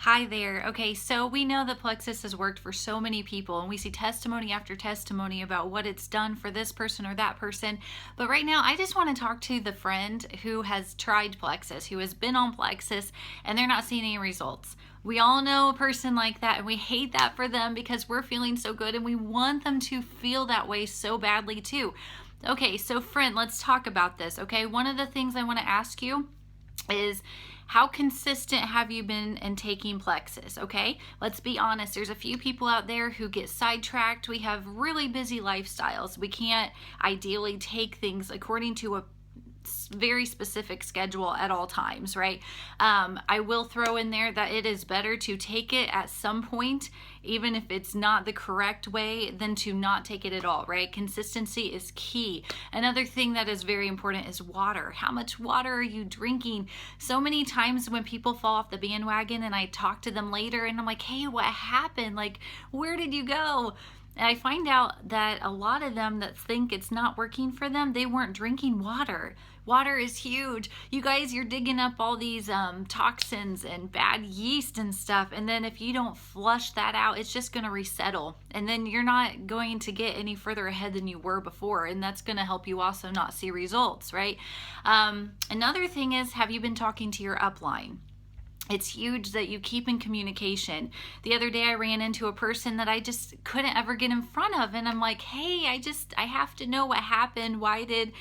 Hi there. Okay, so we know that Plexus has worked for so many people, and we see testimony after testimony about what it's done for this person or that person. But right now, I just want to talk to the friend who has tried Plexus, who has been on Plexus, and they're not seeing any results. We all know a person like that, and we hate that for them because we're feeling so good, and we want them to feel that way so badly too. Okay, so friend, let's talk about this. Okay, one of the things I want to ask you is how consistent have you been in taking Plexus? Okay, let's be honest, there's a few people out there who get sidetracked. We have really busy lifestyles. We can't ideally take things according to a very specific schedule at all times, right? I will throw in there that it is better to take it at some point, even if it's not the correct way, than to not take it at all, right? Consistency is key. Another thing that is very important is water. How much water are you drinking? So many times when people fall off the bandwagon and I talk to them later and I'm like, hey, what happened? Like, where did you go? And I find out that a lot of them that think it's not working for them, they weren't drinking water. Water is huge. You guys, you're digging up all these toxins and bad yeast and stuff. And then if you don't flush that out, it's just going to resettle. And then you're not going to get any further ahead than you were before. And that's going to help you also not see results, right? Another thing is, have you been talking to your upline? It's huge that you keep in communication. The other day I ran into a person that I just couldn't ever get in front of, and I'm like, hey, I have to know what happened. Why did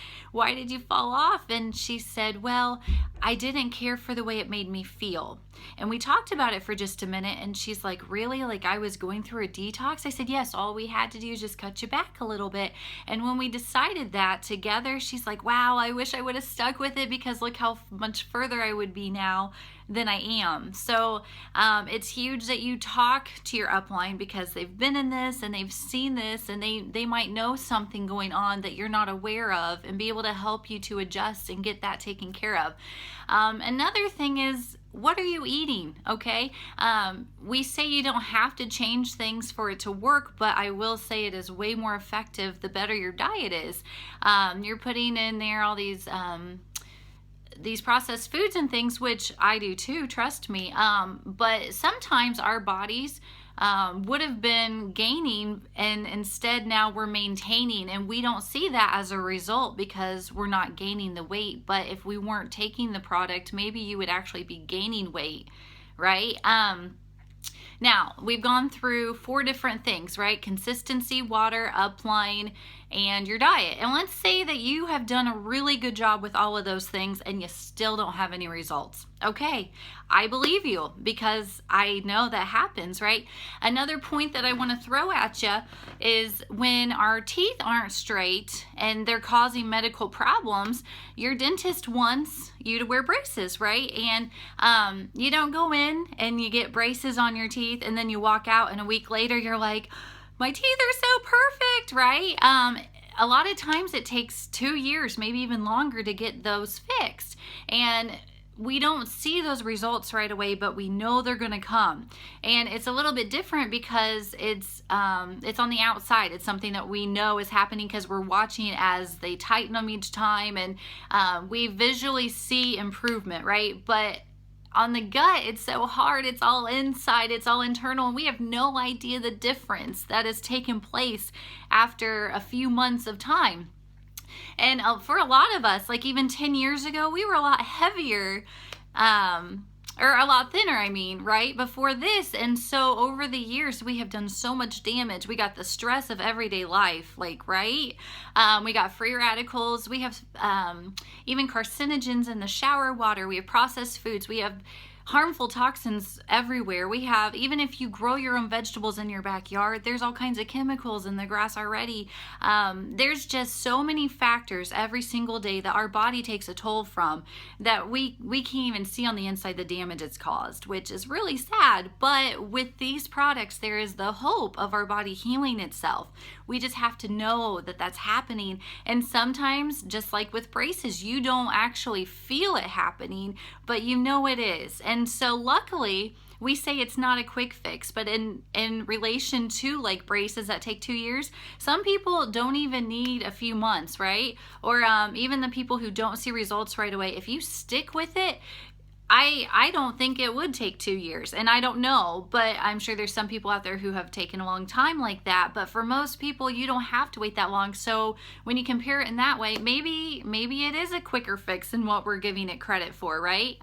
you fall off? And she said, well, I didn't care for the way it made me feel. And we talked about it for just a minute, and she's like, really? Like I was going through a detox? I said, yes, all we had to do is just cut you back a little bit. And when we decided that together, she's like, wow, I wish I would have stuck with it because look how much further I would be now than I am. So it's huge that you talk to your upline because they've been in this and they've seen this, and they might know something going on that you're not aware of and be able to help you to adjust and get that taken care of. Another thing is, what are you eating? Okay, we say you don't have to change things for it to work, but I will say it is way more effective the better your diet is. You're putting in there all these processed foods and things, which I do too, trust me. But sometimes our bodies would have been gaining, and instead now we're maintaining, and we don't see that as a result because we're not gaining the weight. But if we weren't taking the product, maybe you would actually be gaining weight, right? Now, we've gone through 4 different things, right? Consistency, water, upline, and your diet. And let's say that you have done a really good job with all of those things and you still don't have any results. Okay, I believe you because I know that happens, right? Another point that I want to throw at you is when our teeth aren't straight and they're causing medical problems, your dentist wants you to wear braces, right? And you don't go in and you get braces on your teeth and then you walk out and a week later you're like, my teeth are so perfect, right? A lot of times it takes 2 years, maybe even longer, to get those fixed. And we don't see those results right away, but we know they're going to come. And it's a little bit different because it's on the outside. It's something that we know is happening because we're watching as they tighten them each time, and we visually see improvement, right? But on the gut, it's so hard. It's all inside, it's all internal, and we have no idea the difference that has taken place after a few months of time. And for a lot of us, like even 10 years ago, we were a lot heavier, or a lot thinner, I mean, right, before this. And so over the years, we have done so much damage. We got the stress of everyday life, like, right? We got free radicals. We have even carcinogens in the shower water. We have processed foods. We have harmful toxins everywhere. We have, even if you grow your own vegetables in your backyard, there's all kinds of chemicals in the grass already. There's just so many factors every single day that our body takes a toll from that we can't even see on the inside the damage it's caused, which is really sad. But with these products, there is the hope of our body healing itself. We just have to know that that's happening. And sometimes, just like with braces, you don't actually feel it happening, but you know it is. And so luckily, we say it's not a quick fix, but in relation to like braces that take 2 years, some people don't even need a few months, right? Or even the people who don't see results right away, if you stick with it, I don't think it would take 2 years, and I don't know, but I'm sure there's some people out there who have taken a long time like that. But for most people, you don't have to wait that long. So when you compare it in that way, maybe it is a quicker fix than what we're giving it credit for, right?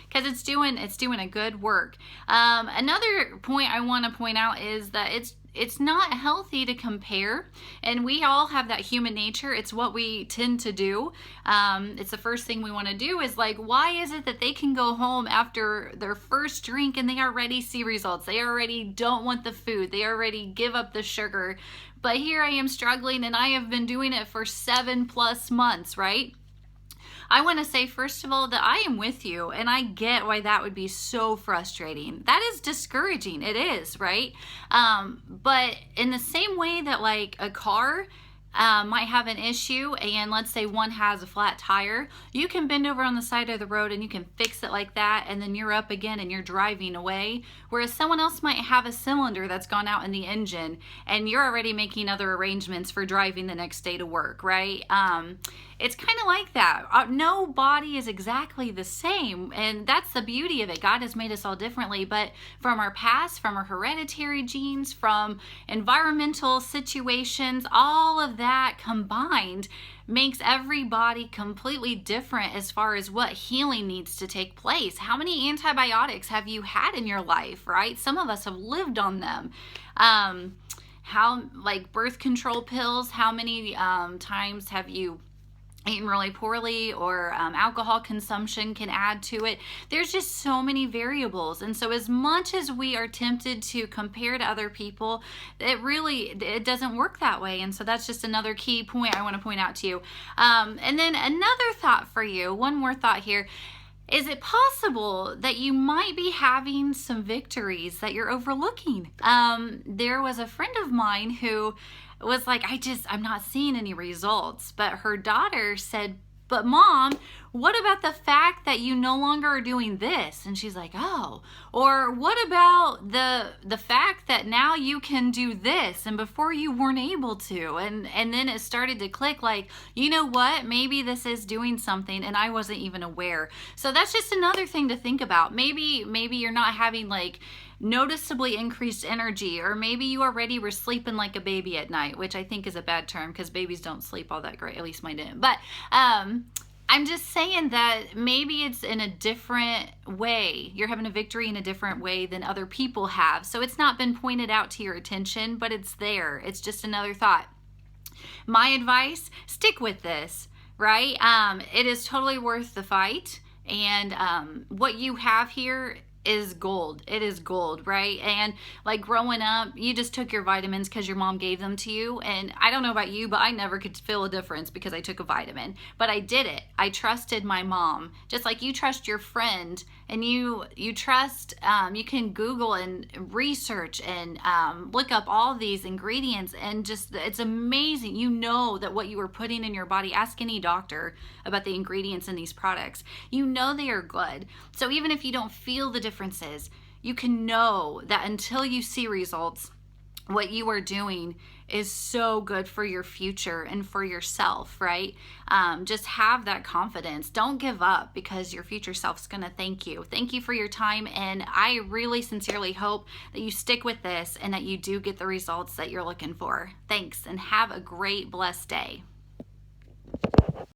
Because it's doing a good work. Another point I want to point out is that it's not healthy to compare, and we all have that human nature. It's what we tend to do. It's the first thing we want to do is like, why is it that they can go home after their first drink and they already see results? They already don't want the food. They already give up the sugar. But here I am struggling, and I have been doing it for 7+ months, right? I want to say, first of all, that I am with you, and I get why that would be so frustrating. That is discouraging. It is, right? But in the same way that like a car might have an issue, and let's say one has a flat tire, you can bend over on the side of the road and you can fix it like that, and then you're up again and you're driving away. Whereas someone else might have a cylinder that's gone out in the engine, and you're already making other arrangements for driving the next day to work, right? It's kind of like that. No body is exactly the same, and that's the beauty of it. God has made us all differently, but from our past, from our hereditary genes, from environmental situations, all of that combined makes every body completely different as far as what healing needs to take place. How many antibiotics have you had in your life, right? Some of us have lived on them. How, like birth control pills, how many times have you eaten really poorly, or alcohol consumption can add to it. There's just so many variables. And so as much as we are tempted to compare to other people, it doesn't work that way. And so that's just another key point I want to point out to you. And then another thought for you, one more thought here. Is it possible that you might be having some victories that you're overlooking? There was a friend of mine who was like, I'm not seeing any results. But her daughter said, but Mom, what about the fact that you no longer are doing this? And she's like, oh. Or what about the fact that now you can do this and before you weren't able to? And then it started to click like, you know what? Maybe this is doing something and I wasn't even aware. So that's just another thing to think about. Maybe you're not having like noticeably increased energy, or maybe you already were sleeping like a baby at night, which I think is a bad term because babies don't sleep all that great. At least mine didn't. But I'm just saying that maybe it's in a different way. You're having a victory in a different way than other people have. So it's not been pointed out to your attention, but it's there. It's just another thought. My advice, stick with this, right? It is totally worth the fight. And what you have here is gold. It is gold, right? And like growing up, you just took your vitamins because your mom gave them to you. And I don't know about you, but I never could feel a difference because I took a vitamin. But I did it. I trusted my mom. Just like you trust your friend, and you trust, you can Google and research and look up all these ingredients, and just, it's amazing. You know that what you are putting in your body, ask any doctor about the ingredients in these products. You know they are good. So even if you don't feel the differences, you can know that until you see results, what you are doing is so good for your future and for yourself, right? Just have that confidence. Don't give up, because your future self's gonna thank you. Thank you for your time, and I really sincerely hope that you stick with this and that you do get the results that you're looking for. Thanks, and have a great, blessed day.